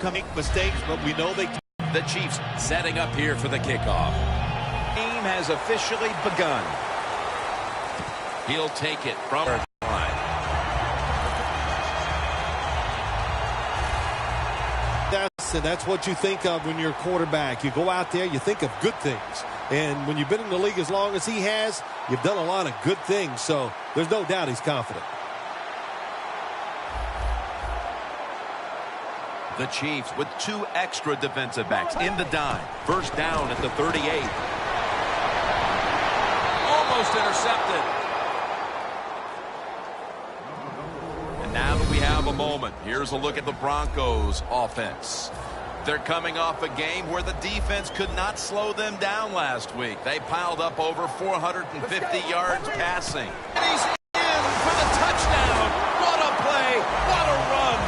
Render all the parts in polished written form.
Make mistakes, but we know they can. The Chiefs setting up here for the kickoff. Game has officially begun. He'll take it from the line. That's what you think of when you're a quarterback. You go out there, you think of good things. And when you've been in the league as long as he has, you've done a lot of good things. So there's no doubt he's confident. The Chiefs with 2 extra defensive backs in the dime. First down at the 38. Almost intercepted. And now that we have a moment, here's a look at the Broncos offense. They're coming off a game where the defense could not slow them down last week. They piled up over 450 yards passing. And he's in for the touchdown. What a play. What a run.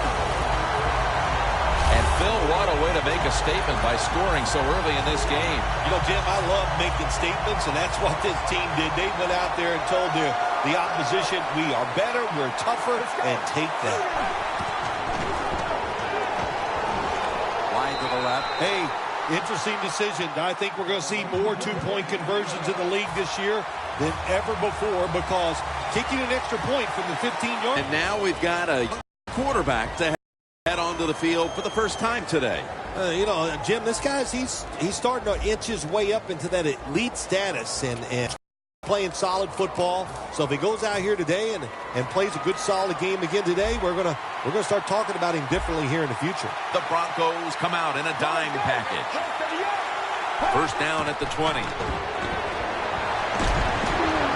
And Phil, what a way to make a statement by scoring so early in this game. You know, Jim, I love making statements, and that's what this team did. They went out there and told the opposition, we are better, we're tougher, and take that. Wide to the left. Hey, interesting decision. I think we're going to see more two-point conversions in the league this year than ever before because kicking an extra point from the 15-yard. And now we've got a quarterback to head onto the field for the first time today. You know, Jim, this guy's he's starting to inch his way up into that elite status and playing solid football. So if he goes out here today and plays a good solid game again today, we're gonna start talking about him differently here in the future. The Broncos come out in a dime package. First down at the 20.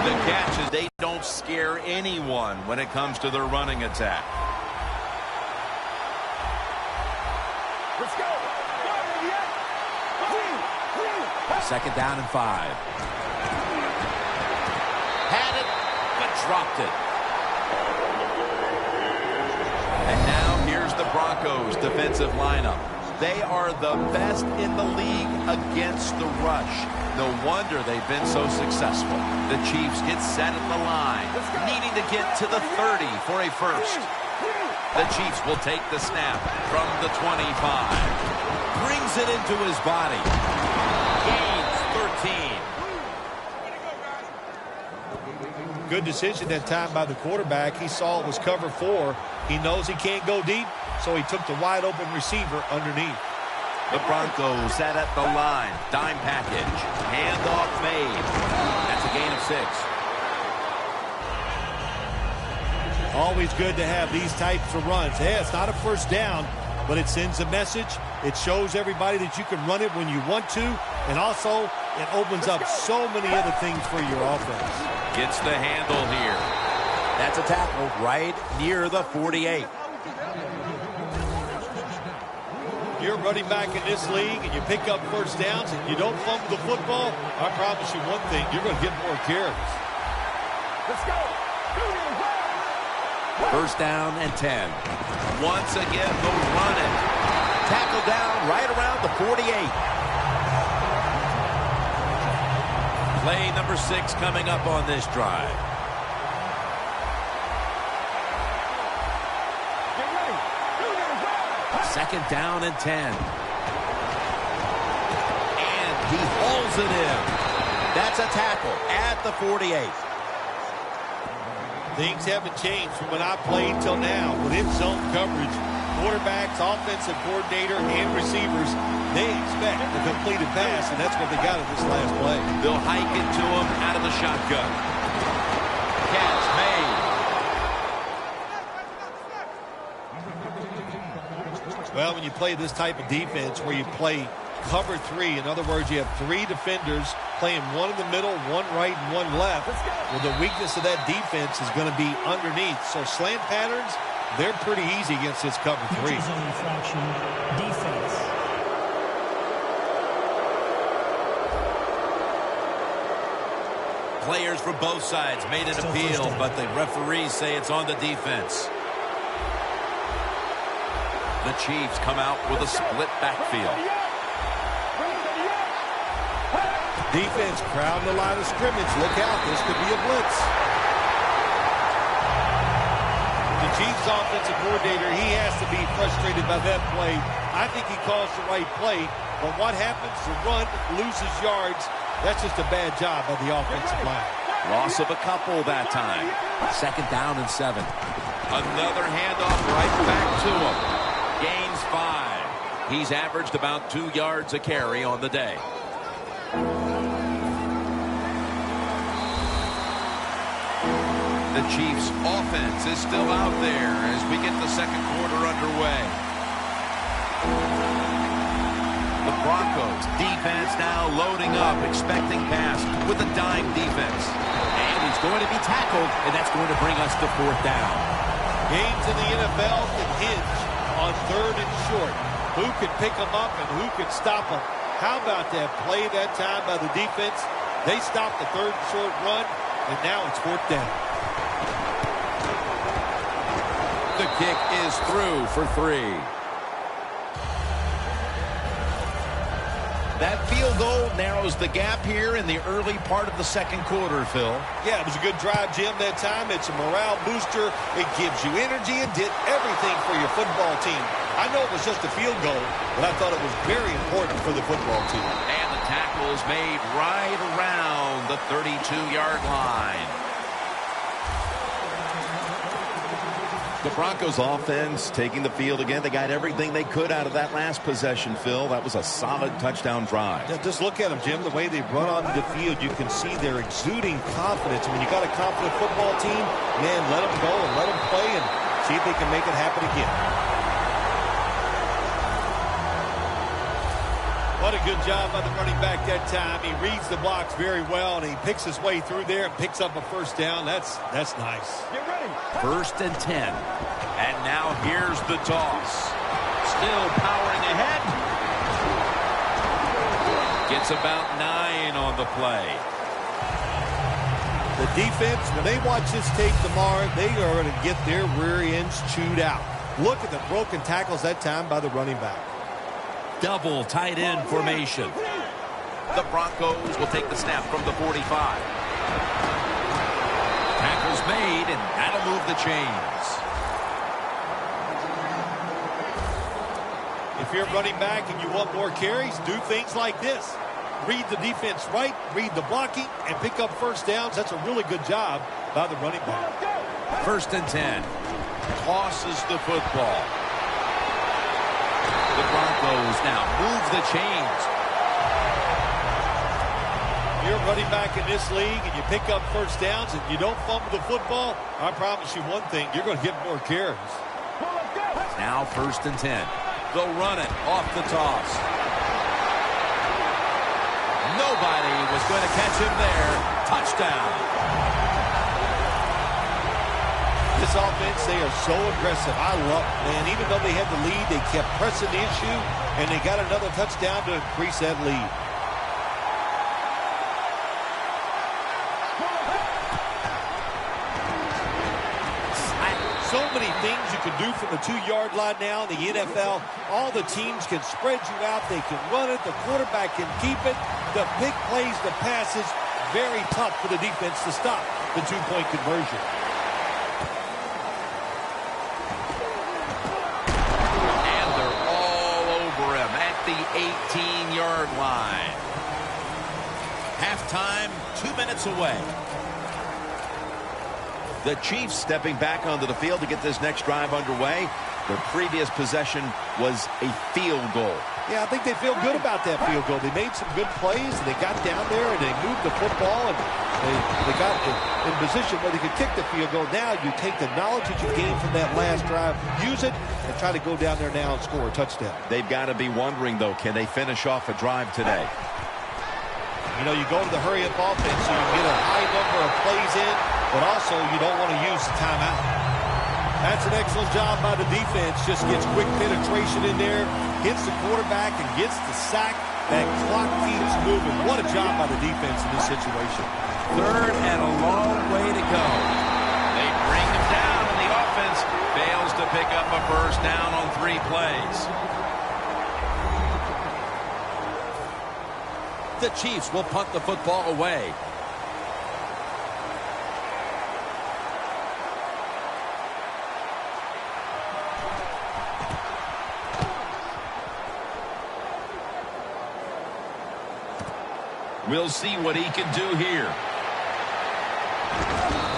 The catch is they don't scare anyone when it comes to their running attack. Let's go. Second down and 5. Had it, but dropped it. And now here's the Broncos defensive lineup. They are the best in the league against the rush. No wonder they've been so successful. The Chiefs get set at the line, needing to get to the 30 for a first. The Chiefs will take the snap from the 25. Brings it into his body. Gains 13. Good decision that time by the quarterback. He saw it was cover 4. He knows he can't go deep, so he took the wide open receiver underneath. The Broncos set at the line. Dime package. Handoff made. That's a gain of 6. Always good to have these types of runs. Hey, it's not a first down, but it sends a message. It shows everybody that you can run it when you want to, and also it opens up so many other things for your offense. Gets the handle here. That's a tackle right near the 48. You're running back in this league and you pick up first downs and you don't fumble the football, I promise you one thing, you're going to get more carries. Let's go. First down and 10. Once again, they'll run it. Tackle down right around the 48. Play number 6 coming up on this drive. Get ready. Second down and 10. And he hauls it in. That's a tackle at the 48. Things haven't changed from when I played till now. Within zone coverage, quarterbacks, offensive coordinator, and receivers, they expect a completed pass, and that's what they got in this last play. They'll hike it to him out of the shotgun. Catch made. Well, when you play this type of defense where you play cover 3, in other words, you have 3 defenders playing one in the middle, one right, and one left. Well, the weakness of that defense is going to be underneath. So slant patterns, they're pretty easy against this cover 3. Zone infraction, defense. Players from both sides made an appeal, but the referees say it's on the defense. The Chiefs come out with a split backfield. Defense crowding the line of scrimmage. Look out, this could be a blitz. The Chiefs offensive coordinator, he has to be frustrated by that play. I think he calls the right play, but what happens? The run loses yards. That's just a bad job by the offensive line. Loss of a couple that time. 2nd down and 7. Another handoff right back to him. Gains 5. He's averaged about 2 yards a carry on the day. The Chiefs offense is still out there as we get the 2nd quarter underway. The Broncos defense now loading up, expecting pass with a dime defense. And he's going to be tackled, and that's going to bring us to 4th down. Games in the NFL can hinge on 3rd and short. Who can pick them up and who can stop them? How about that play that time by the defense? They stopped the 3rd and short run, and now it's 4th down. The kick is through for 3. That field goal narrows the gap here in the early part of the 2nd quarter, Phil. Yeah, it was a good drive, Jim, that time. It's a morale booster. It gives you energy and did everything for your football team. I know it was just a field goal, but I thought it was very important for the football team. And the tackle is made right around the 32-yard line. The Broncos offense taking the field again. They got everything they could out of that last possession, Phil. That was a solid touchdown drive. Yeah, just look at them, Jim. The way they run onto the field, you can see they're exuding confidence. When you got a confident football team, man, let them go and let them play and see if they can make it happen again. What a good job by the running back that time. He reads the blocks very well, and he picks his way through there and picks up a 1st down. That's nice. Get ready. 1st and 10. And now here's the toss. Still powering ahead. Gets about 9 on the play. The defense, when they watch this tape tomorrow, they are going to get their rear ends chewed out. Look at the broken tackles that time by the running back. Double tight end formation. The Broncos will take the snap from the 45. Tackle's made, and that'll move the chains. If you're running back and you want more carries, do things like this. Read the defense right, read the blocking, and pick up 1st downs. That's a really good job by the running back. 1st and 10. Tosses the football. The Broncos now move the chains. You're running back in this league and you pick up 1st downs and you don't fumble the football, I promise you one thing, you're going to get more carries. Now 1st and 10. They'll run it off the toss. Nobody was going to catch him there. Touchdown. This offense, they are so aggressive. I love it, man. Even though they had the lead, they kept pressing the issue, and they got another touchdown to increase that lead. So many things you can do from the 2-yard line now in the NFL. All the teams can spread you out. They can run it. The quarterback can keep it. The big plays, the passes, very tough for the defense to stop the 2-point conversion. The 18-yard line. Halftime, 2 minutes away. The Chiefs stepping back onto the field to get this next drive underway. Their previous possession was a field goal. Yeah, I think they feel good about that field goal. They made some good plays, and they got down there, and they moved the football, and they got in position where they could kick the field goal. Now you take the knowledge that you gained from that last drive, use it, and try to go down there now and score a touchdown. They've got to be wondering, though, can they finish off a drive today? You know, you go to the hurry-up offense, so you get a high number of plays in, but also you don't want to use the timeout. That's an excellent job by the defense. Just gets quick penetration in there, hits the quarterback, and gets the sack. That clock keeps moving. What a job by the defense in this situation. 3rd and a long way to go. They bring him down, and the offense fails to pick up a 1st down on 3 plays. The Chiefs will punt the football away. We'll see what he can do here.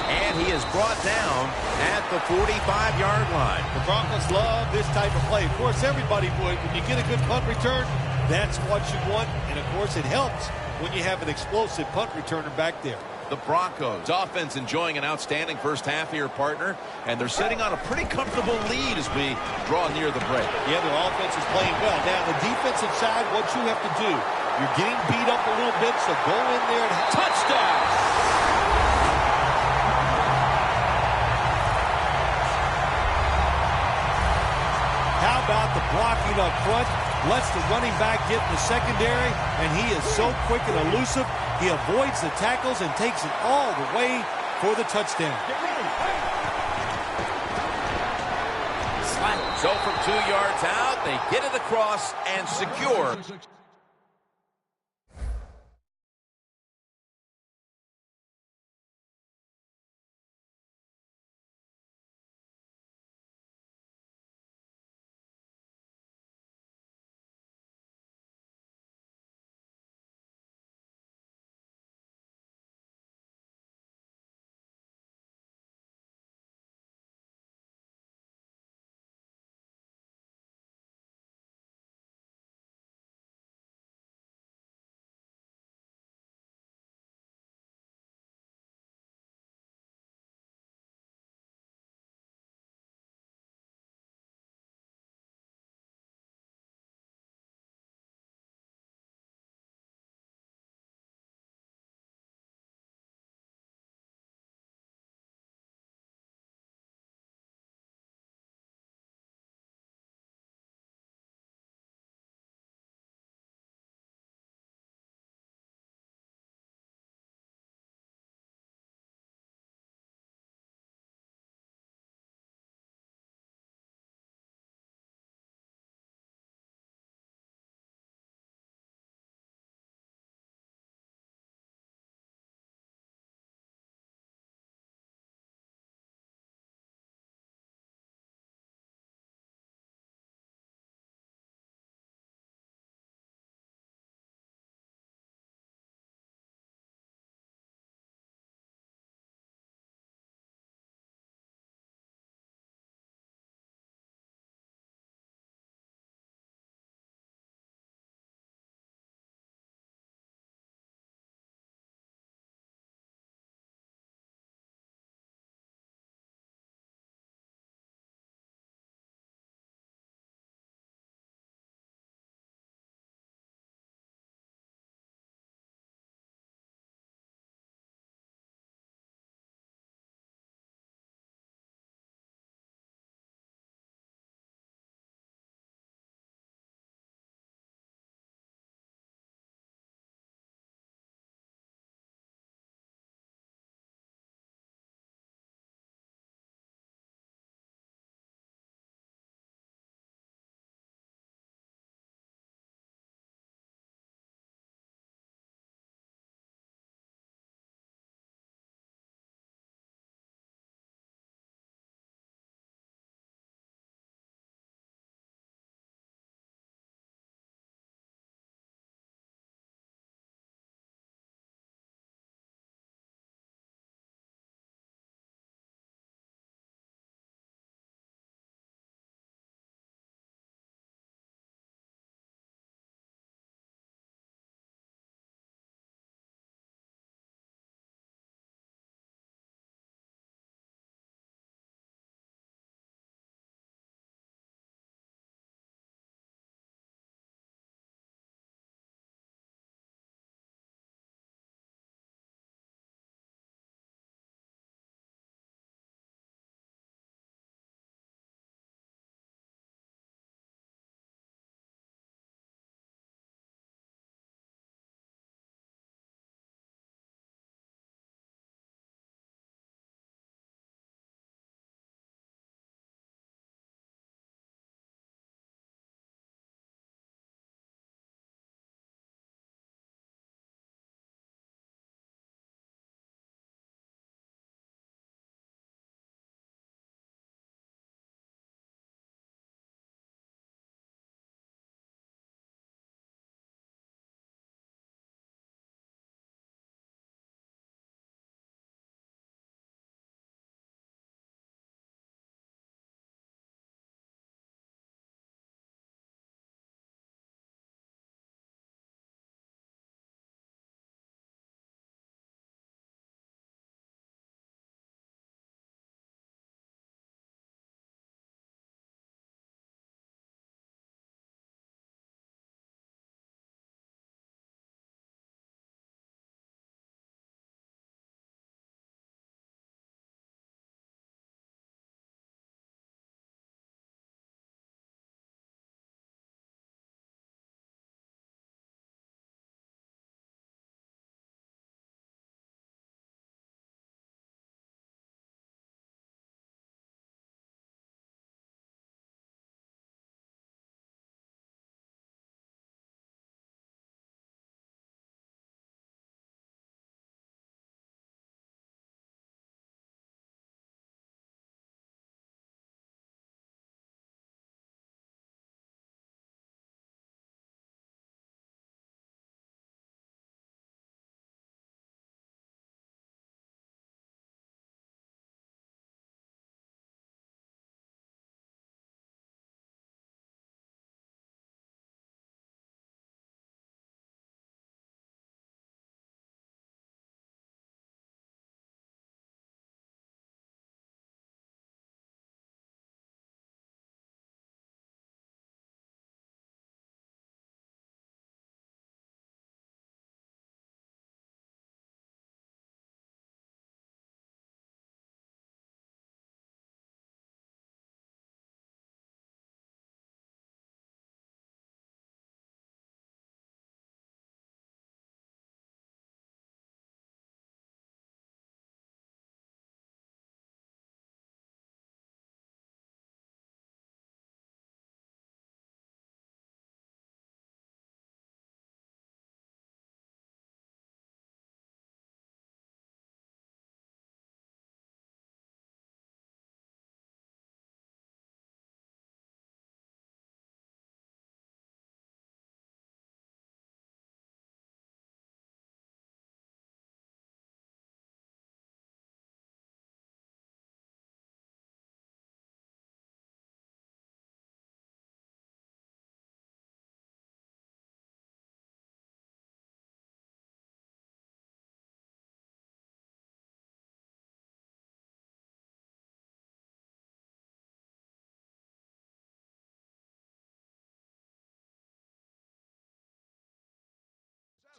And he is brought down at the 45-yard line. The Broncos love this type of play. Of course, everybody would. When you get a good punt return, that's what you want. And, of course, it helps when you have an explosive punt returner back there. The Broncos offense enjoying an outstanding first half here, partner. And they're sitting on a pretty comfortable lead as we draw near the break. Yeah, their offense is playing well. Now, the defensive side, what you have to do, you're getting beat up a little bit, so go in there and touchdown. How about the blocking up front? Lets the running back get in the secondary, and he is so quick and elusive. He avoids the tackles and takes it all the way for the touchdown. So from 2 yards out, they get it across and secure.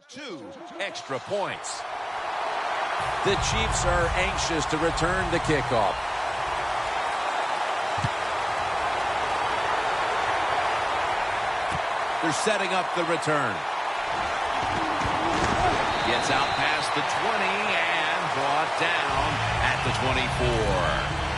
2 extra points. The Chiefs are anxious to return the kickoff. They're setting up the return. Gets out past the 20 and brought down at the 24.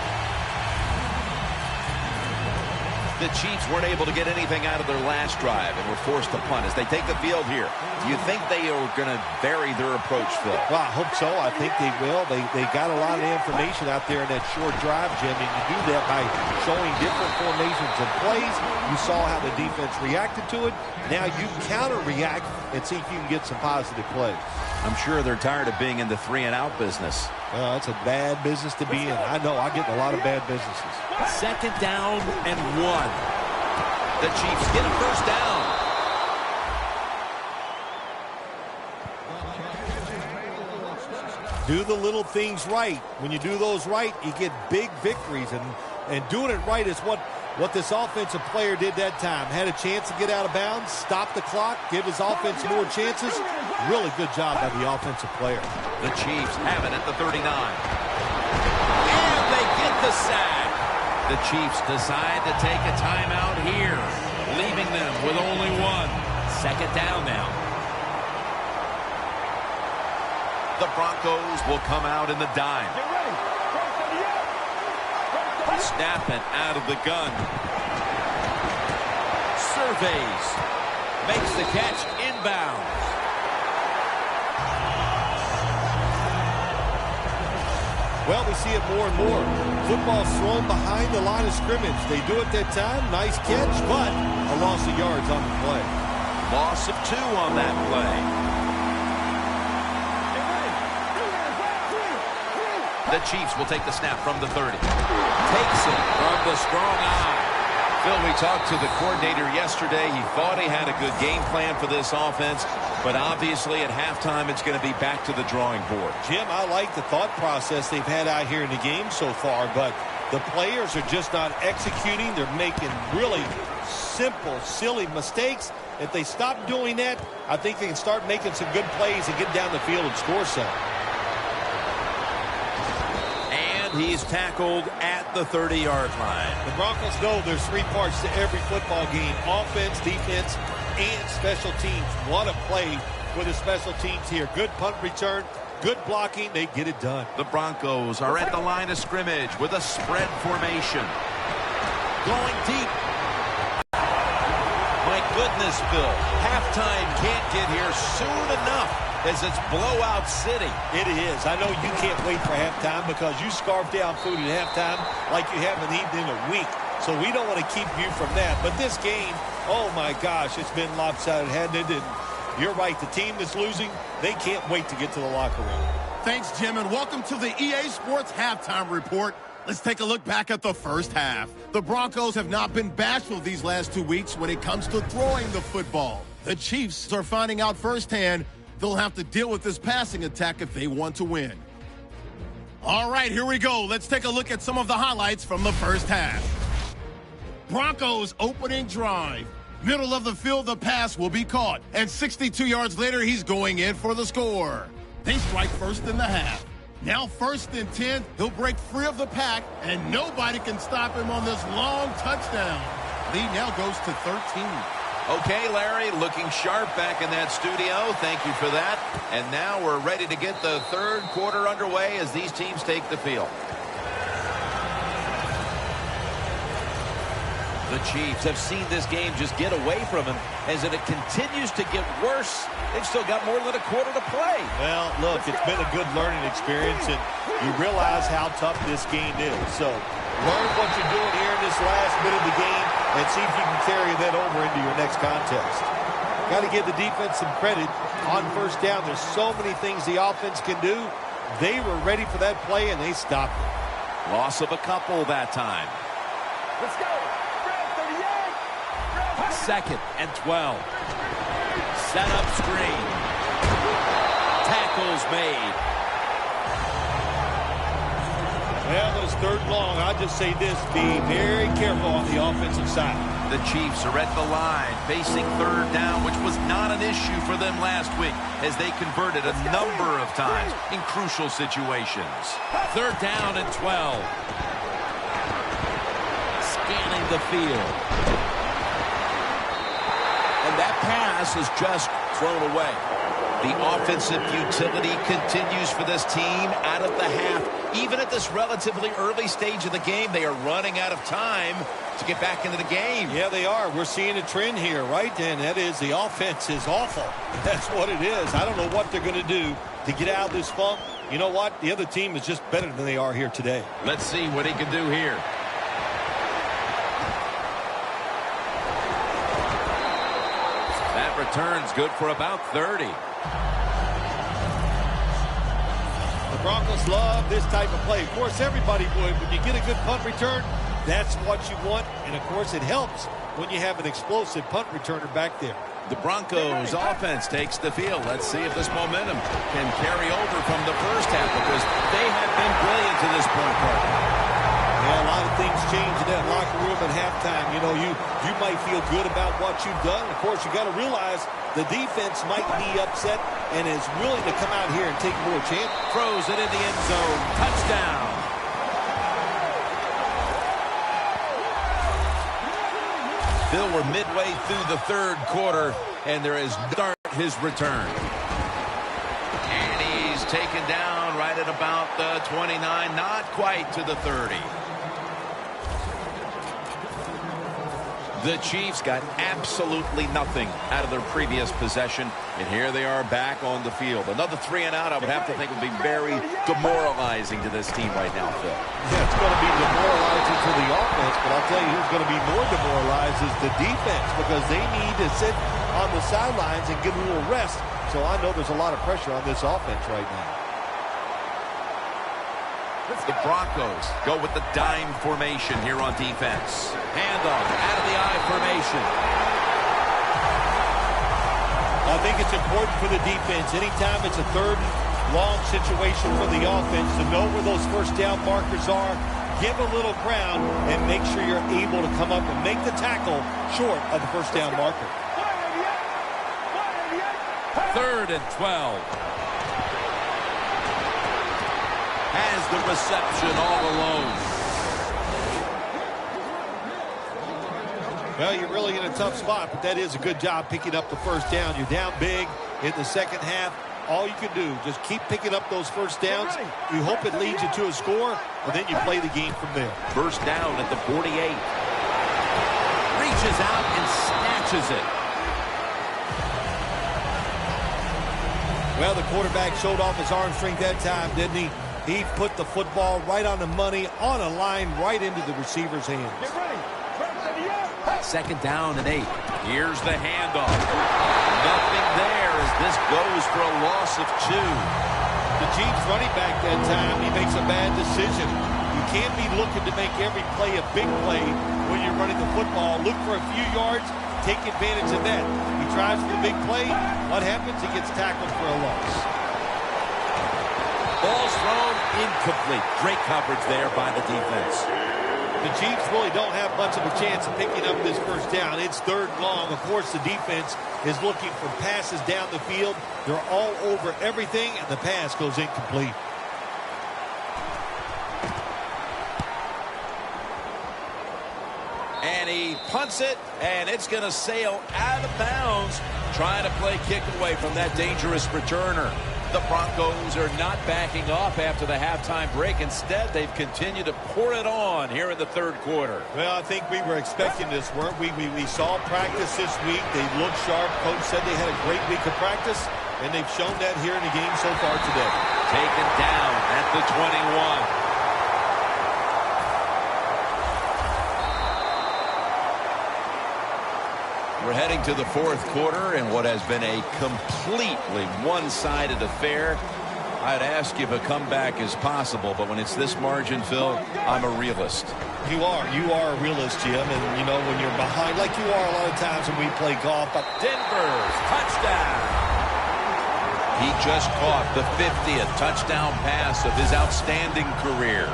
The Chiefs weren't able to get anything out of their last drive and were forced to punt as they take the field here. Do you think they are going to vary their approach, Phil? Well, I hope so. I think they will. They got a lot of information out there in that short drive, Jim, and you do that by showing different formations and plays. You saw how the defense reacted to it. Now you counter-react and see if you can get some positive plays. I'm sure they're tired of being in the 3-and-out business. It's a bad business to be in. I know. I get in a lot of bad businesses. 2nd down and 1. The Chiefs get a first down. Do the little things right. When you do those right, you get big victories. And doing it right is what this offensive player did that time. Had a chance to get out of bounds, stop the clock, give his offense more chances. Really good job by the offensive player. The Chiefs have it at the 39. And they get the sack. The Chiefs decide to take a timeout here, leaving them with only 1. 2nd down now. The Broncos will come out in the dime. Snapping out of the gun. Surveys. Makes the catch inbounds. Well, we see it more and more. Football thrown behind the line of scrimmage. They do it that time. Nice catch, but a loss of yards on the play. Loss of 2 on that play. The Chiefs will take the snap from the 30. Takes it from the strong eye. Phil, we talked to the coordinator yesterday. He thought he had a good game plan for this offense, but obviously at halftime it's going to be back to the drawing board. Jim, I like the thought process they've had out here in the game so far, but the players are just not executing. They're making really simple, silly mistakes. If they stop doing that, I think they can start making some good plays and get down the field and score some. He's tackled at the 30-yard line. The Broncos know there's 3 parts to every football game: offense, defense, and special teams. What a play for the special teams here. Good punt return, good blocking. They get it done. The Broncos are at the line of scrimmage with a spread formation. Going deep. My goodness, Bill. Halftime can't get here soon enough, as it's blowout city. It is. I know you can't wait for halftime because you scarf down food at halftime like you haven't eaten in a week. So we don't want to keep you from that. But this game, oh my gosh, it's been lopsided, hasn't it? And you're right. The team that's losing, they can't wait to get to the locker room. Thanks, Jim, and welcome to the EA Sports Halftime Report. Let's take a look back at the first half. The Broncos have not been bashful these last 2 weeks when it comes to throwing the football. The Chiefs are finding out firsthand they'll have to deal with this passing attack if they want to win. All right, here we go. Let's take a look at some of the highlights from the first half. Broncos opening drive. Middle of the field, the pass will be caught. And 62 yards later, he's going in for the score. They strike first in the half. Now 1st and 10, he'll break free of the pack, and nobody can stop him on this long touchdown. Lead now goes to 13. Okay, Larry, looking sharp back in that studio. Thank you for that. And now we're ready to get the 3rd quarter underway as these teams take the field. The Chiefs have seen this game just get away from them as it continues to get worse. They've still got more than a quarter to play. Well, look, it's been a good learning experience, and you realize how tough this game is. So learn what you're doing here in this last bit of the game and see if you can carry that over into your next contest. Got to give the defense some credit on first down. There's so many things the offense can do. They were ready for that play, and they stopped it. Loss of a couple that time. Let's go. 2nd and 12. Set up screen. Tackles made. Well, when it's third and long, I'll just say this, be very careful on the offensive side. The Chiefs are at the line, facing third down, which was not an issue for them last week as they converted a number of times in crucial situations. Third down and 12. Scanning the field. And that pass is just thrown away. The offensive utility continues for this team out of the half. Even at this relatively early stage of the game, they are running out of time to get back into the game. Yeah, they are. We're seeing a trend here, right? And that is the offense is awful. That's what it is. I don't know what they're going to do to get out of this funk. You know what? The other team is just better than they are here today. Let's see what he can do here. That return's good for about 30. The Broncos love this type of play. Of course, everybody would. When you get a good punt return, that's what you want. And, of course, it helps when you have an explosive punt returner back there. The Broncos offense takes the field. Let's see if this momentum can carry over from the first half because they have been brilliant to this point, partner. Yeah, a lot of things change in that locker room at halftime. You know, you might feel good about what you've done. Of course, you got to realize the defense might be upset and is willing to come out here and take more chances. Throws it in the end zone. Touchdown. Bill, we're midway through the third quarter, and there is start his return. And he's taken down right at about the 29, not quite to the 30. The Chiefs got absolutely nothing out of their previous possession, and here they are back on the field. Another 3 and out, I would have to think, would be very demoralizing to this team right now, Phil. Yeah, it's going to be demoralizing to the offense, but I'll tell you who's going to be more demoralized is the defense because they need to sit on the sidelines and get a little rest. So I know there's a lot of pressure on this offense right now. The Broncos go with the dime formation here on defense. Handoff out of the I formation. I think it's important for the defense. Anytime it's a third and long situation for the offense to know where those first down markers are, give a little ground, and make sure you're able to come up and make the tackle short of the first down marker. Third and 12. Has the reception all alone. Well, you're really in a tough spot, but that is a good job picking up the first down. You're down big in the second half. All you can do, just keep picking up those first downs. You hope it leads you to a score, and then you play the game from there. First down at the 48. Reaches out and snatches it. Well, the quarterback showed off his arm strength that time, didn't he? He put the football right on the money, on a line, right into the receiver's hands. Second down and 8. Here's the handoff. Nothing there as this goes for a loss of 2. The Chiefs running back that time, he makes a bad decision. You can't be looking to make every play a big play when you're running the football. Look for a few yards, take advantage of that. He tries for the big play. What happens? He gets tackled for a loss. Ball's thrown incomplete. Great coverage there by the defense. The Chiefs really don't have much of a chance of picking up this first down. It's third and long. Of course, the defense is looking for passes down the field. They're all over everything, and the pass goes incomplete. And he punts it, and it's going to sail out of bounds, trying to play kick away from that dangerous returner. The Broncos are not backing off after the halftime break. Instead, they've continued to pour it on here in the third quarter. Well, I think we were expecting this, weren't we? We saw practice this week. They looked sharp. Coach said they had a great week of practice, and they've shown that here in the game so far today. Taken down at the 21. We're heading to the fourth quarter in what has been a completely one-sided affair. I'd ask you if a comeback is possible, but when it's this margin, Phil, I'm a realist. You are a realist, Jim, and you know when you're behind, like you are a lot of times when we play golf. But Denver's touchdown. He just caught the 50th touchdown pass of his outstanding career.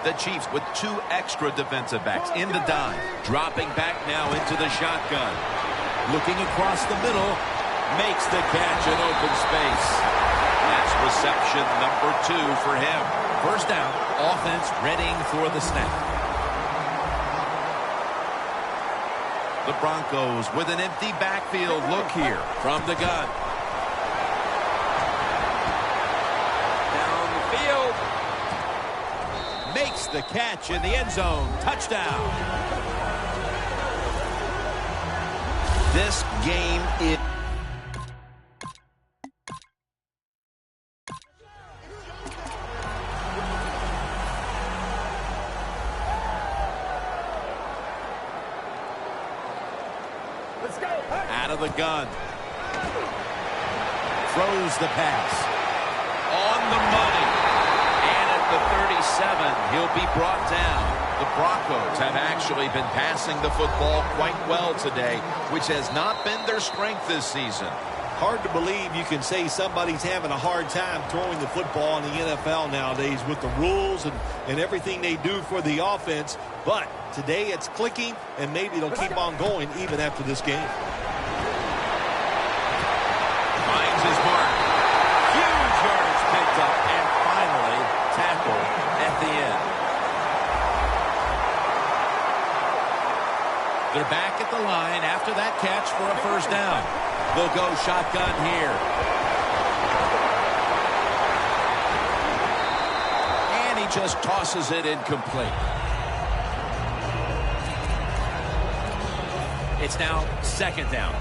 The Chiefs with 2 extra defensive backs in the dime. Dropping back now into the shotgun. Looking across the middle. Makes the catch in open space. That's reception number 2 for him. First down, offense readying for the snap. The Broncos with an empty backfield look here from the gun. Down the field. Makes the catch in the end zone. Touchdown. This game is... Let's go. Out of the gun. Throws the pass. On the money. And at the 37, he'll be brought down. The Broncos have actually been passing the football quite well today, which has not been their strength this season. Hard to believe you can say somebody's having a hard time throwing the football in the NFL nowadays with the rules and everything they do for the offense. But today it's clicking, and maybe it'll keep on going even after this game. Finds his mark. Huge yardage picked up, and finally tackled at the end. They're back at the line after that catch for a first down. They'll go shotgun here. And he just tosses it incomplete. It's now second down.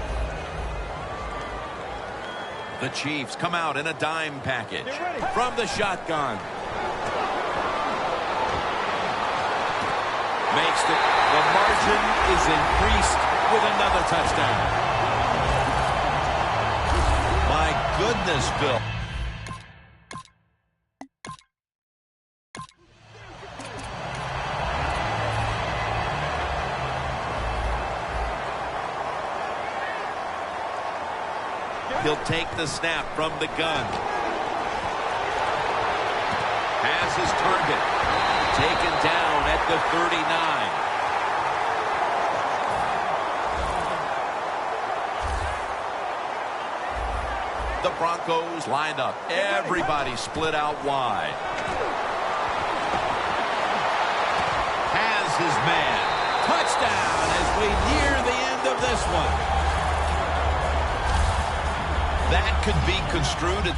The Chiefs come out in a dime package from the shotgun. Makes the margin is increased with another touchdown. My goodness, Bill. He'll take the snap from the gun. Has his target. Taken down at the 39. The Broncos lined up. Everybody split out wide. Has his man. Touchdown as we near the end of this one. That could be construed as...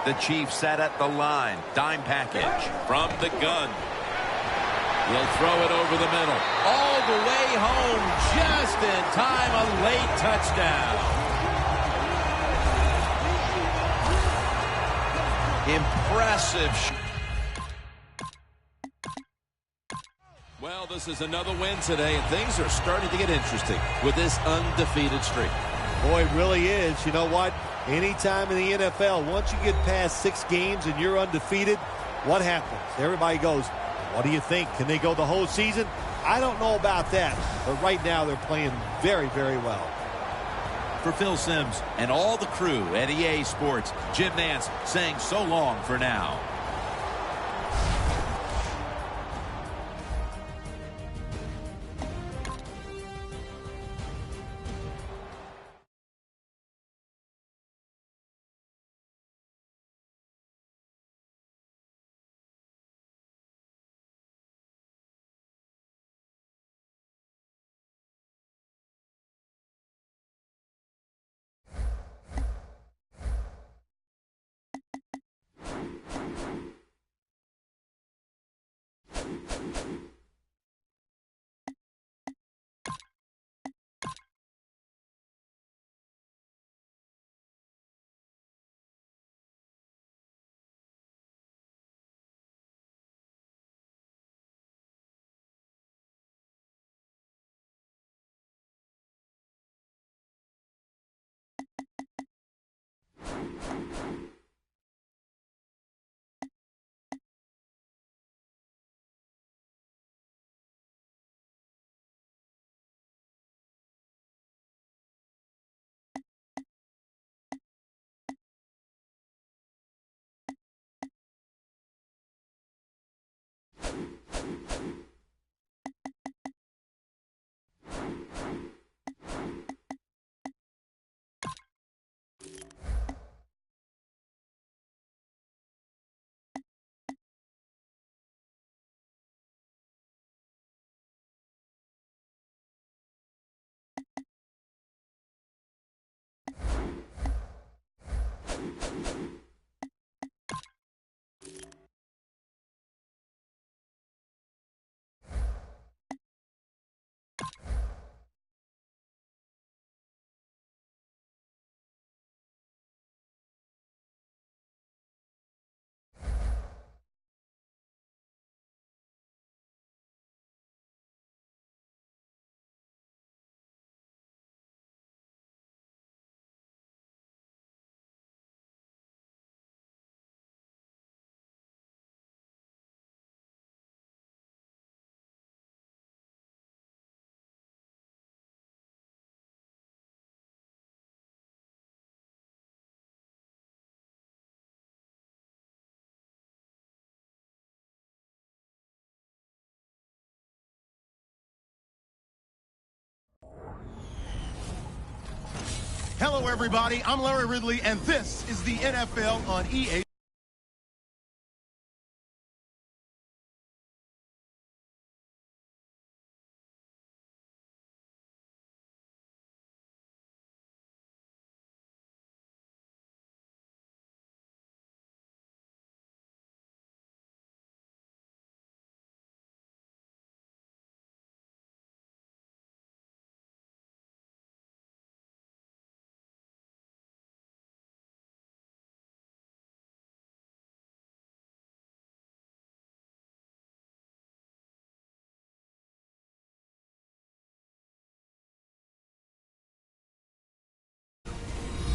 The Chiefs set at the line. Dime package from the gun. He'll throw it over the middle. All the way home just in time. A late touchdown. Impressive. Well, this is another win today, and things are starting to get interesting with this undefeated streak. Boy, it really is. You know what? Anytime in the NFL, once you get past 6 games and you're undefeated, what happens? Everybody goes, what do you think? Can they go the whole season? I don't know about that. But right now, they're playing very, very well. For Phil Simms and all the crew at EA Sports, Jim Nance saying so long for now. Hello, everybody. I'm Larry Ridley, and this is the NFL on EA.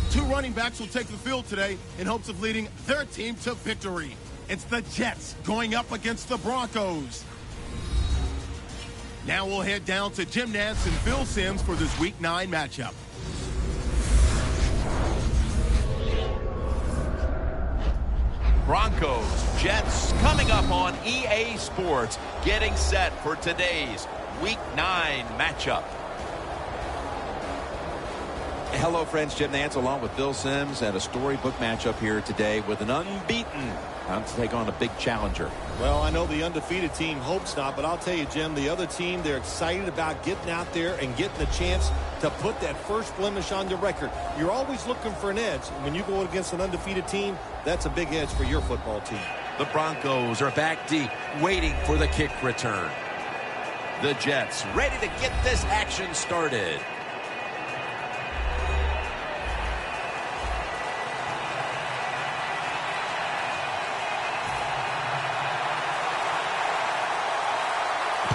Two running backs will take the field today in hopes of leading their team to victory. It's the Jets going up against the Broncos. Now we'll head down to Jim Nantz and Phil Simms for this Week 9 matchup. Broncos, Jets coming up on EA Sports, getting set for today's Week 9 matchup. Hello, friends. Jim Nantz along with Bill Simms and a storybook matchup here today with an unbeaten to take on a big challenger. Well, I know the undefeated team hopes not, but I'll tell you, Jim, the other team, they're excited about getting out there and getting the chance to put that first blemish on your record. You're always looking for an edge. When you go against an undefeated team, that's a big edge for your football team. The Broncos are back deep, waiting for the kick return. The Jets ready to get this action started.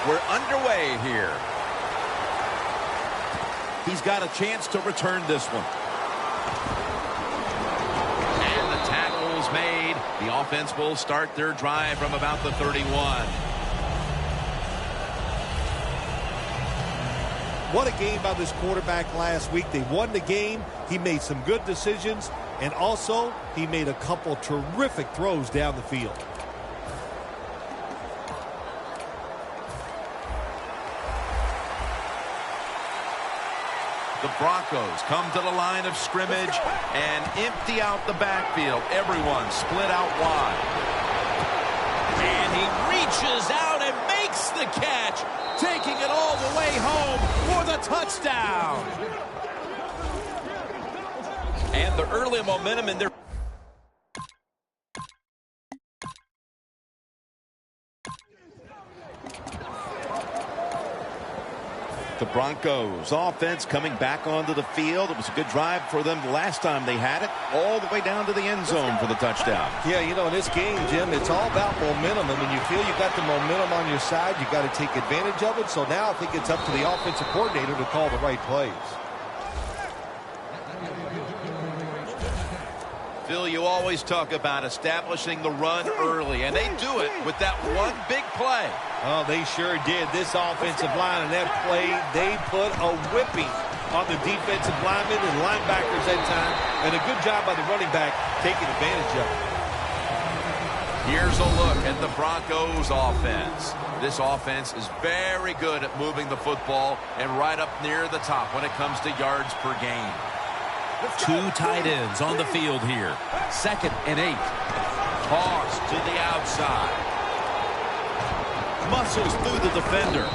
We're underway here. He's got a chance to return this one. And the tackle's made. The offense will start their drive from about the 31. What a game by this quarterback last week. They won the game. He made some good decisions. And also, he made a couple terrific throws down the field. The Broncos come to the line of scrimmage and empty out the backfield. Everyone split out wide. And he reaches out and makes the catch, taking it all the way home for the touchdown. And the early momentum in their... The Broncos offense coming back onto the field. It was a good drive for them the last time they had it, all the way down to the end zone for the touchdown. Yeah, you know, in this game, Jim, it's all about momentum. And when you feel you got the momentum on your side, you got to take advantage of it. So now I think it's up to the offensive coordinator to call the right plays. Phil, you always talk about establishing the run early, and they do it with that one big play. Oh, they sure did. This offensive line and that play, they put a whipping on the defensive linemen and linebackers that time. And a good job by the running back taking advantage of it. Here's a look at the Broncos offense. This offense is very good at moving the football and right up near the top when it comes to yards per game. Two tight ends on the field here. 2nd and 8. Toss to the outside. Muscles through the defender.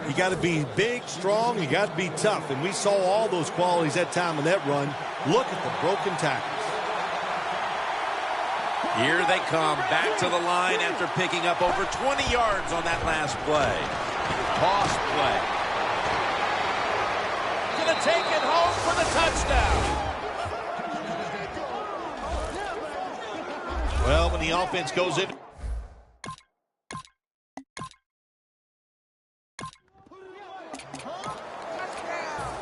You got to be big, strong, you got to be tough. And we saw all those qualities that time in that run. Look at the broken tackles. Here they come back to the line after picking up over 20 yards on that last play. Toss play. Gonna take it home for the touchdown. Well, when the offense goes in.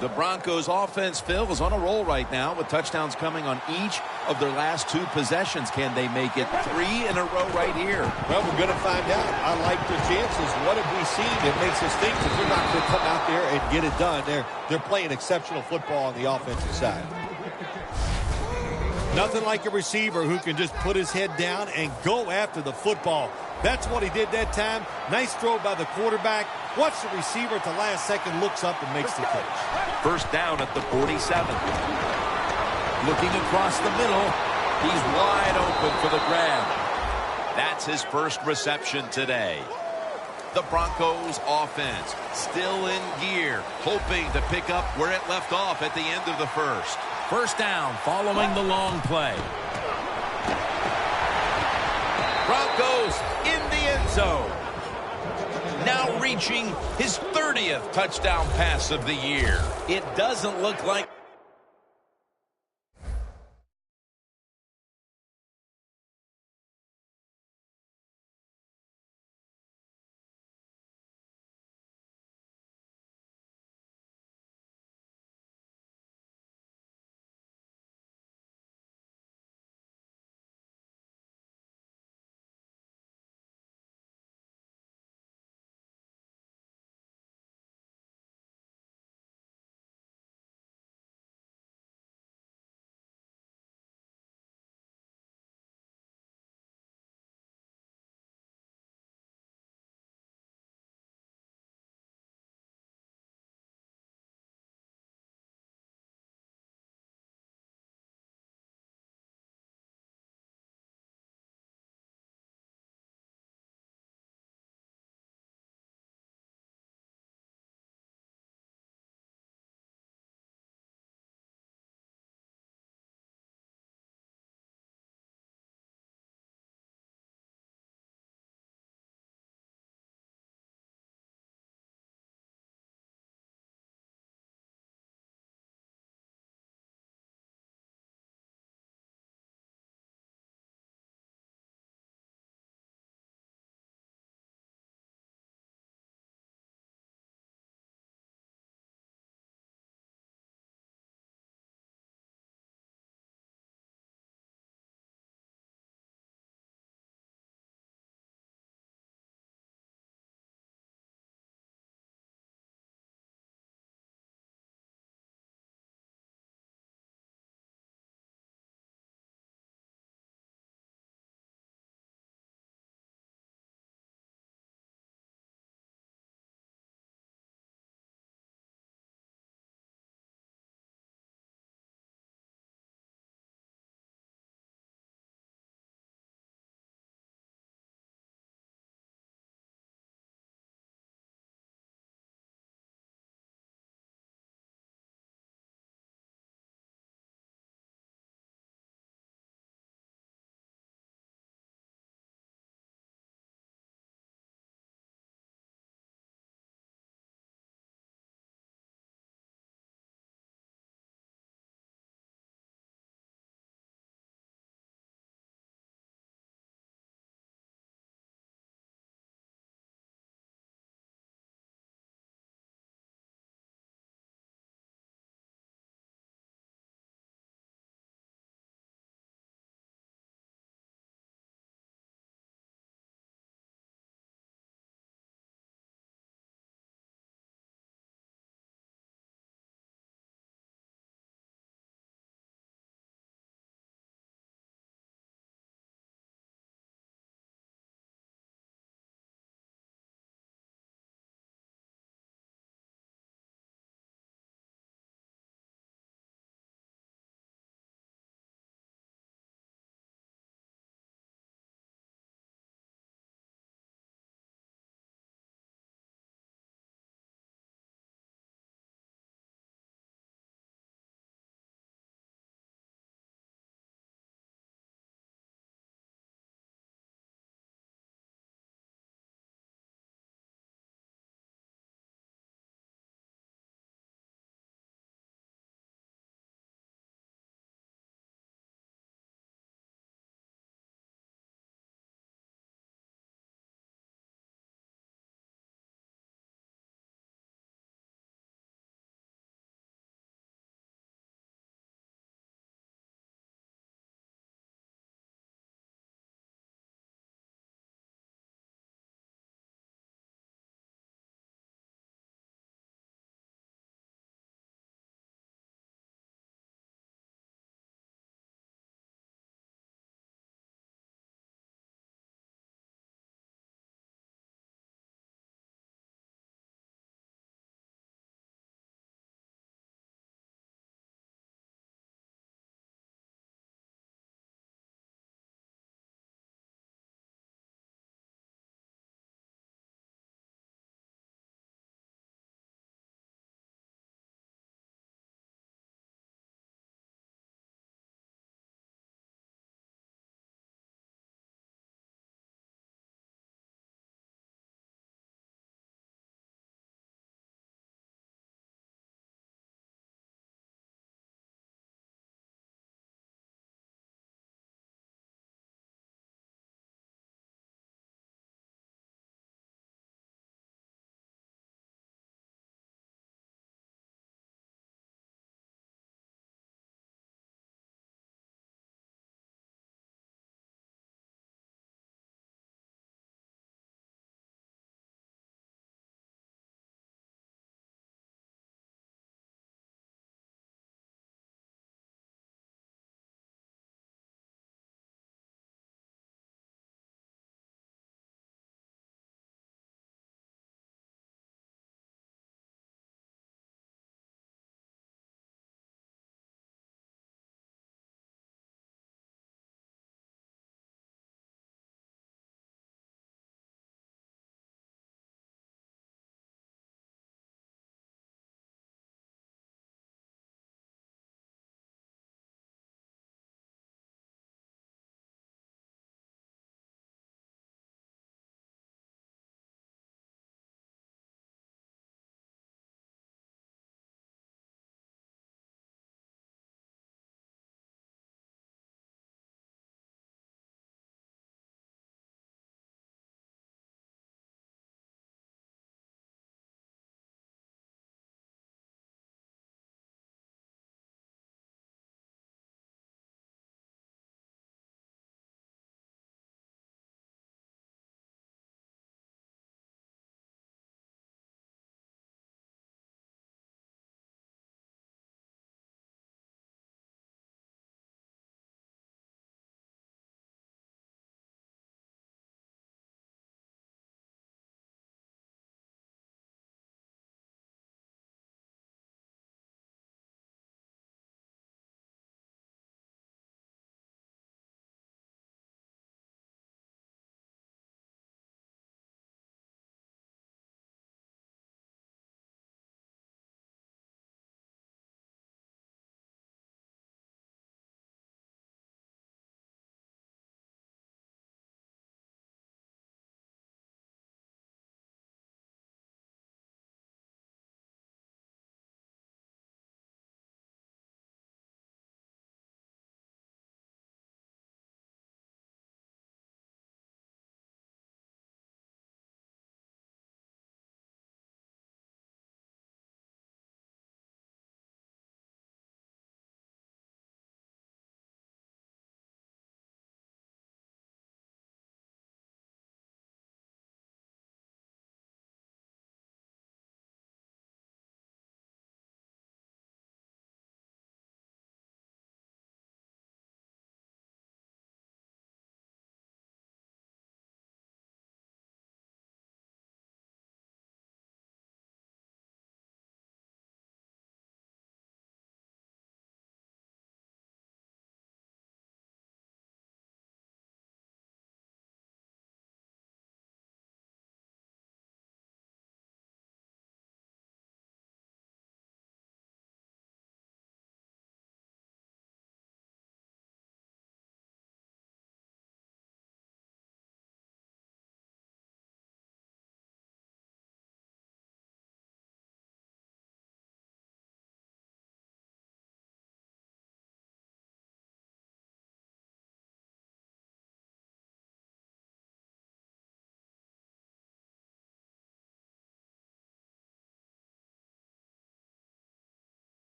The Broncos offense, Phil, is on a roll right now with touchdowns coming on each of their last 2 possessions. Can they make it 3 in a row right here? Well, we're going to find out. I like their chances. What have we seen that makes us think that they're not going to come out there and get it done? They're playing exceptional football on the offensive side. Nothing like a receiver who can just put his head down and go after the football. That's what he did that time. Nice throw by the quarterback. Watch the receiver at the last second, looks up and makes the catch. First down at the 47. Looking across the middle. He's wide open for the grab. That's his first reception today. The Broncos offense still in gear, hoping to pick up where it left off at the end of the first. First down following the long play. Broncos in the end zone. Now reaching his 30th touchdown pass of the year. It doesn't look like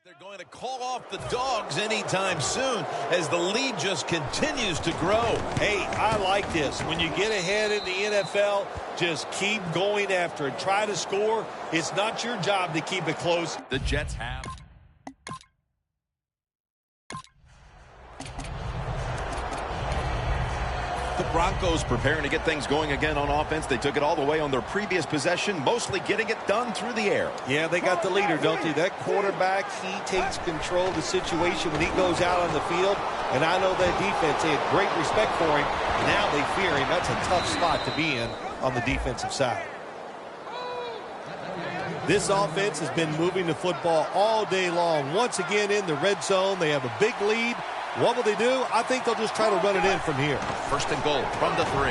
They're going to call off the dogs anytime soon as the lead just continues to grow. Hey, I like this. When you get ahead in the NFL, just keep going after it. Try to score. It's not your job to keep it close. The Jets have. The Broncos preparing to get things going again on offense. They took it all the way on their previous possession, mostly getting it done through the air. Yeah, they got the leader, don't they? That quarterback, he takes control of the situation when he goes out on the field. And I know that defense, they had great respect for him. Now they fear him. That's a tough spot to be in on the defensive side. This offense has been moving the football all day long. Once again in the red zone, they have a big lead. What will they do? I think they'll just try to run it in from here. First and goal from the 3.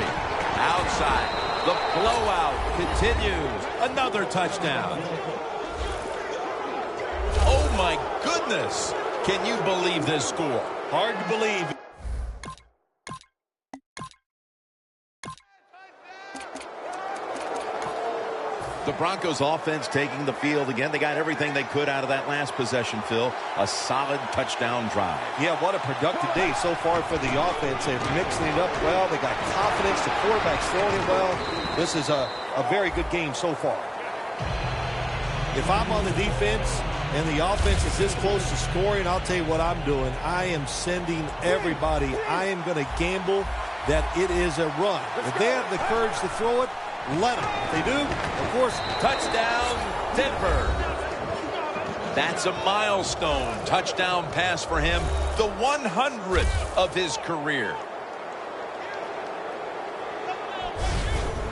Outside. The blowout continues. Another touchdown. Oh, my goodness. Can you believe this score? Hard to believe. The Broncos offense taking the field again. They got everything they could out of that last possession, Phil. A solid touchdown drive. Yeah, what a productive day so far for the offense. They're mixing it up well. They got confidence. The quarterback's throwing it well. This is a very good game so far. If I'm on the defense and the offense is this close to scoring, I'll tell you what I'm doing. I am sending everybody. I am going to gamble that it is a run. If they have the courage to throw it, let them. If they do, of course. Touchdown, Denver. That's a milestone touchdown pass for him. The 100th of his career.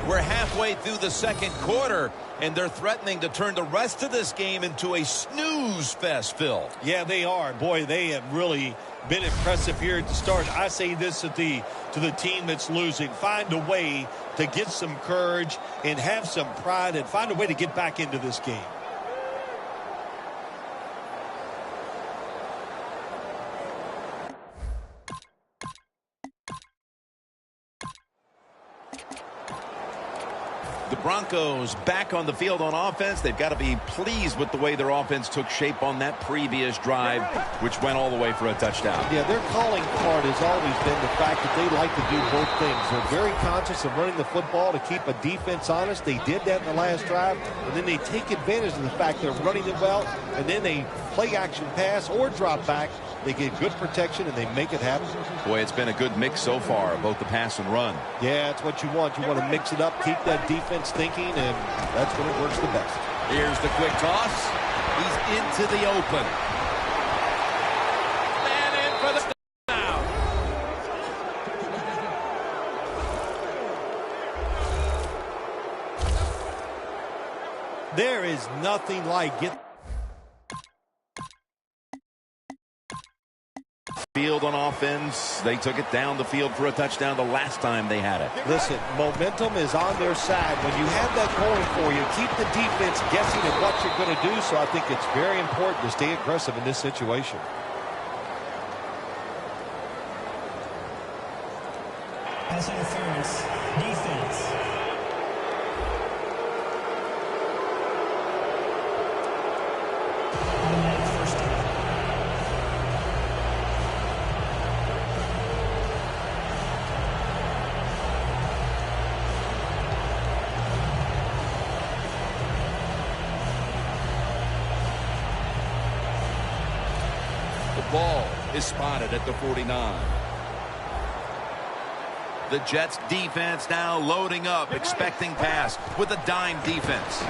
We're halfway through the second quarter, and they're threatening to turn the rest of this game into a snooze fest, Phil. Yeah, they are. Boy, they have really been impressive here at the start. I say this to the team that's losing. Find a way to get some courage and have some pride and find a way to get back into this game. The Broncos back on the field on offense. They've got to be pleased with the way their offense took shape on that previous drive, which went all the way for a touchdown. Yeah, their calling card has always been the fact that they like to do both things. They're very conscious of running the football to keep a defense honest. They did that in the last drive, and then they take advantage of the fact they're running it well, and then they play action pass or drop back. They get good protection, and they make it happen. Boy, it's been a good mix so far, both the pass and run. Yeah, that's what you want. You want to mix it up, keep that defense thinking, and that's when it works the best. Here's the quick toss. He's into the open. Man in for the touchdown. There is nothing like getting field on offense. They took it down the field for a touchdown the last time they had it. Listen, momentum is on their side. When you have that going for you, keep the defense guessing at what you're going to do. So I think it's very important to stay aggressive in this situation. Pass interference. Defense. Automatic first down. Ball is spotted at the 49. The Jets defense now loading up, expecting pass with a dime defense.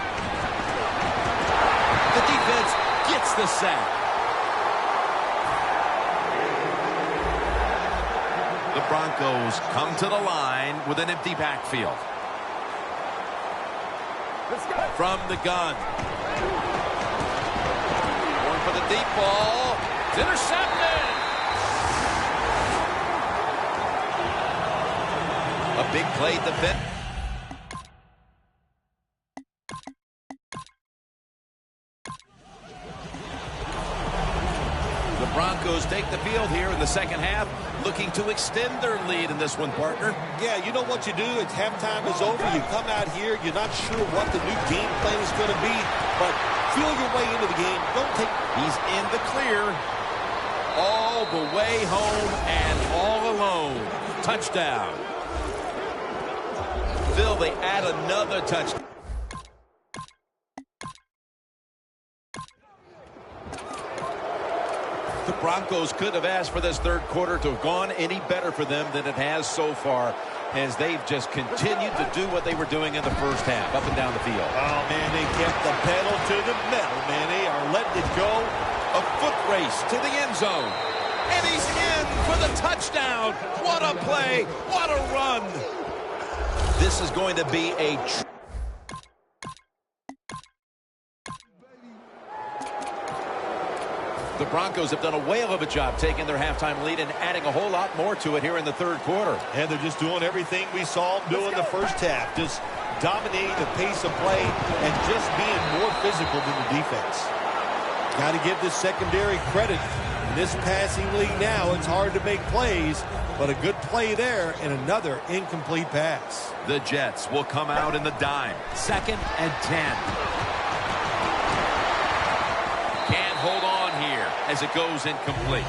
The defense gets the sack. The Broncos come to the line with an empty backfield. From the gun. Going for the deep ball. It's intercepted. A big play defense. The Broncos take the field here in the second half, looking to extend their lead in this one, partner. Yeah, you know what you do? It's halftime is over. You come out here. You're not sure what the new game plan is going to be, but feel your way into the game. Don't take... He's in the clear. All the way home and all alone. Touchdown. Phil, they add another touchdown. The Broncos could have asked for this third quarter to have gone any better for them than it has so far, as they've just continued to do what they were doing in the first half, up and down the field. Oh, man, they kept the pedal to the metal, man. They are letting it go. A foot race to the end zone. And he's in for the touchdown. What a play. What a run. This is going to be a... The Broncos have done a whale of a job taking their halftime lead and adding a whole lot more to it here in the third quarter. And they're just doing everything we saw them do in the first half. Just dominating the pace of play and just being more physical than the defense. Got to give this secondary credit. In this passing league now, it's hard to make plays, but a good play there and another incomplete pass. The Jets will come out in the dime. 2nd and 10. Can't hold on here as it goes incomplete.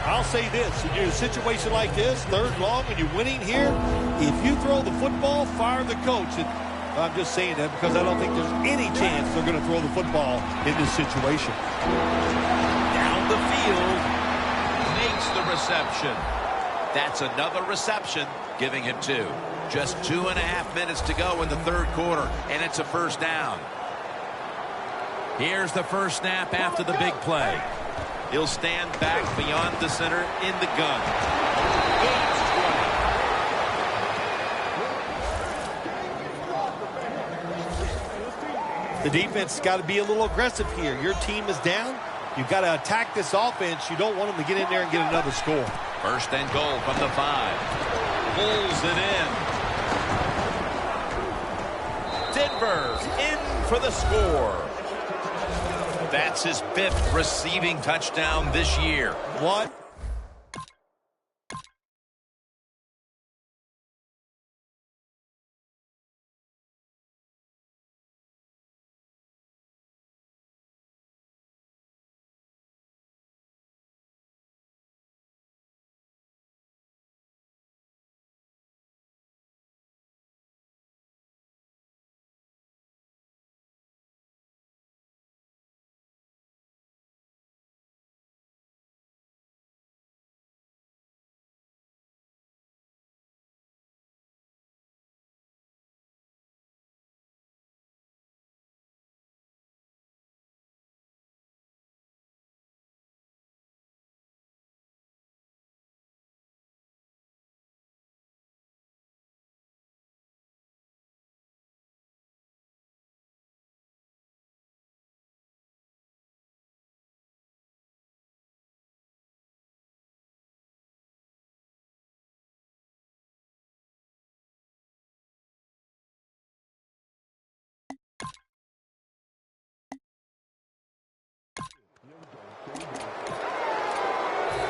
I'll say this, in a situation like this, 3rd long, and you're winning here, if you throw the football, fire the coach. And I'm just saying that because I don't think there's any chance they're going to throw the football in this situation. Down the field, makes the reception. That's another reception, giving him 2. Just 2.5 minutes to go in the third quarter, and it's a first down. Here's the first snap after the big play. He'll stand back beyond the center in the gun. Gains 20. The defense has got to be a little aggressive here. Your team is down. You've got to attack this offense. You don't want them to get in there and get another score. 1st and goal from the 5. Pulls it in. Denver in for the score. That's his 5th receiving touchdown this year. What?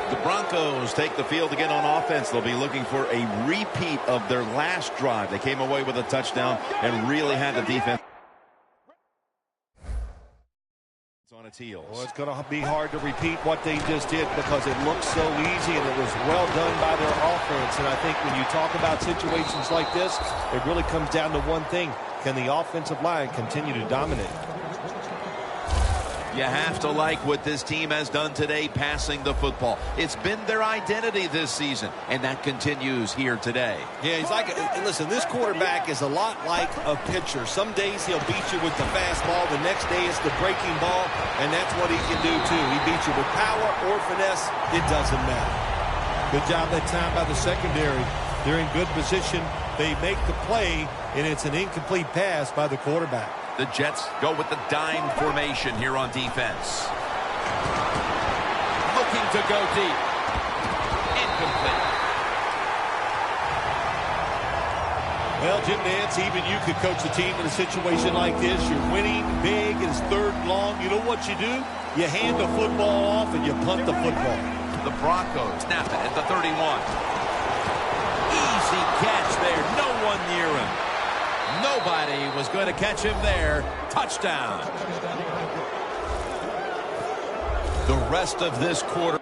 The Broncos take the field again on offense. They'll be looking for a repeat of their last drive. They came away with a touchdown and really had the defense on its heels. Well, it's going to be hard to repeat what they just did because it looks so easy and it was well done by their offense. And I think when you talk about situations like this, it really comes down to one thing. Can the offensive line continue to dominate? You have to like what this team has done today, passing the football. It's been their identity this season, and that continues here today. Yeah, he's like, listen, this quarterback is a lot like a pitcher. Some days he'll beat you with the fastball. The next day it's the breaking ball, and that's what he can do too. He beats you with power or finesse. It doesn't matter. Good job that time by the secondary. They're in good position. They make the play, and it's an incomplete pass by the quarterback. The Jets go with the dime formation here on defense. Looking to go deep. Incomplete. Well, Jim Nance, even you could coach a team in a situation like this. You're winning big. It's 3rd and long. You know what you do? You hand the football off and you punt the football. The Broncos snap it at the 31. Easy catch there. No one near him. Nobody was going to catch him there. Touchdown. The rest of this quarter.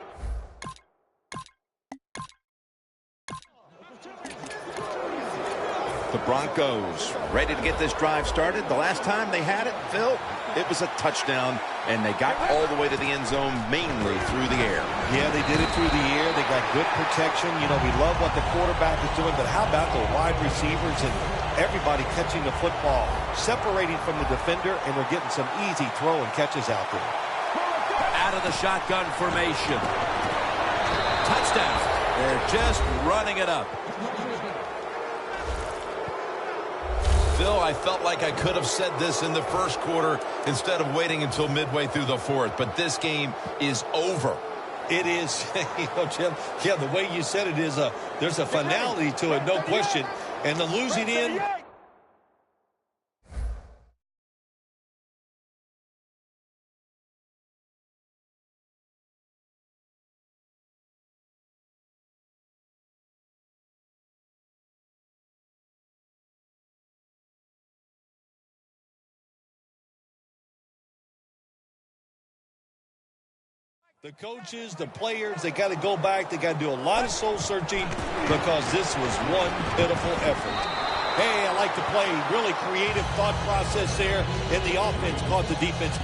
The Broncos ready to get this drive started. The last time they had it, Phil, it was a touchdown, and they got all the way to the end zone mainly through the air. Yeah, they did it through the air. They got good protection. You know, we love what the quarterback is doing, but how about the wide receivers and everybody catching the football, separating from the defender, and they're getting some easy throw and catches out there. Out of the shotgun formation. Touchdown. They're just running it up. Phil, I felt like I could have said this in the first quarter instead of waiting until midway through the fourth, but this game is over. It is, you know, Jim, yeah, the way you said it is, there's a finality to it, no question. And the losing end. The coaches, the players, they got to go back. They got to do a lot of soul searching because this was one pitiful effort. Hey, I like to play. Really creative thought process there. And the offense caught the defense.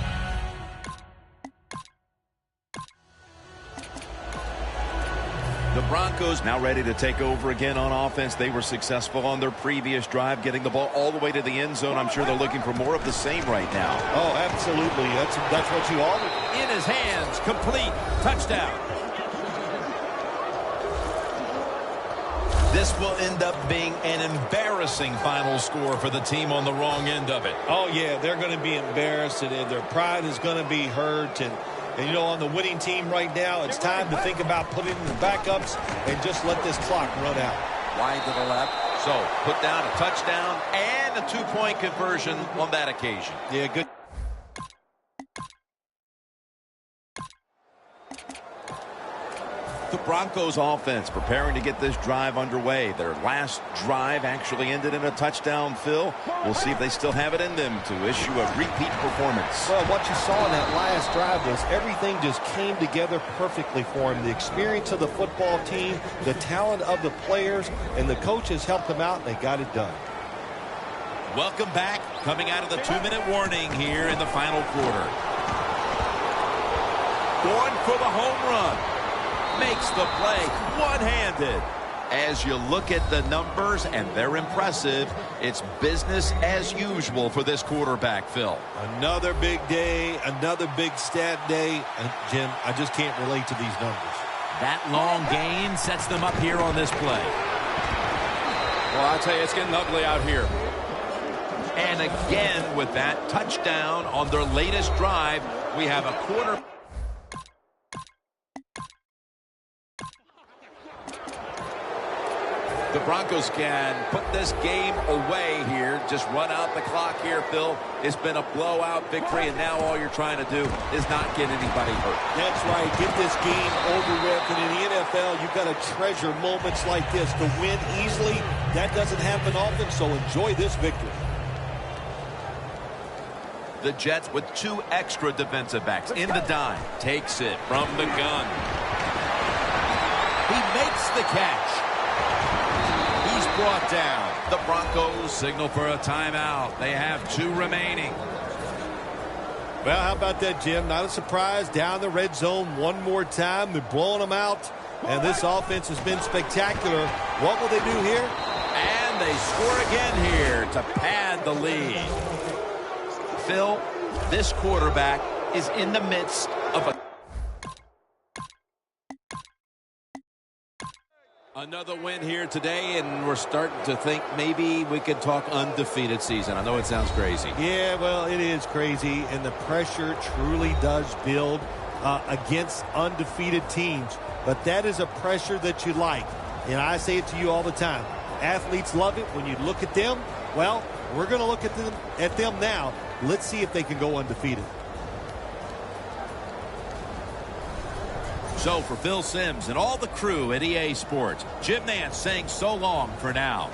The Broncos now ready to take over again on offense. They were successful on their previous drive, getting the ball all the way to the end zone. I'm sure they're looking for more of the same right now. Oh, absolutely. That's what you always. In his hands, complete, touchdown. This will end up being an embarrassing final score for the team on the wrong end of it. Oh, yeah, they're going to be embarrassed, and their pride is going to be hurt. And, you know, on the winning team right now, it's time to think about putting in the backups and just let this clock run out. Wide to the left. So, put down a touchdown and a two-point conversion on that occasion. Yeah, good. The Broncos offense preparing to get this drive underway. Their last drive actually ended in a touchdown, Phil. We'll see if they still have it in them to issue a repeat performance. Well, what you saw in that last drive was everything just came together perfectly for him. The experience of the football team, the talent of the players, and the coaches helped them out, and they got it done. Welcome back. Coming out of the 2-minute warning here in the final quarter. Going for the home run. Makes the play one-handed. As you look at the numbers, and they're impressive, it's business as usual for this quarterback, Phil. Another big day, another big stat day. And Jim, I just can't relate to these numbers. That long gain sets them up here on this play. Well, I'll tell you, it's getting ugly out here. And again, with that touchdown on their latest drive, we have a quarter. The Broncos can put this game away here. Just run out the clock here, Phil. It's been a blowout victory, and now all you're trying to do is not get anybody hurt. That's right. Get this game over with. And in the NFL, you've got to treasure moments like this. To win easily, that doesn't happen often, so enjoy this victory. The Jets with two extra defensive backs in the dime. Takes it from the gun. He makes the catch. Brought down. The Broncos signal for a timeout. They have 2 remaining. Well, how about that, Jim? Not a surprise. Down the red zone one more time. They're blowing them out. And this offense has been spectacular. What will they do here? And they score again here to pad the lead. Phil, this quarterback is in the midst of a another win here today, and we're starting to think maybe we could talk undefeated season. I know it sounds crazy. Yeah, well, it is crazy, and the pressure truly does build against undefeated teams. But that is a pressure that you like, and I say it to you all the time. Athletes love it when you look at them. Well, we're going to look at them now. Let's see if they can go undefeated. So for Phil Simms and all the crew at EA Sports, Jim Nantz saying so long for now.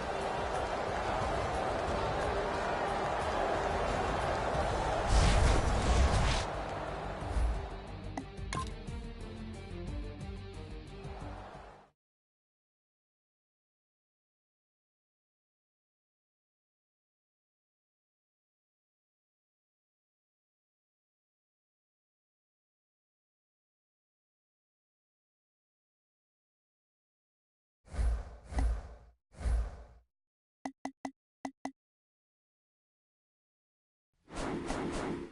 game.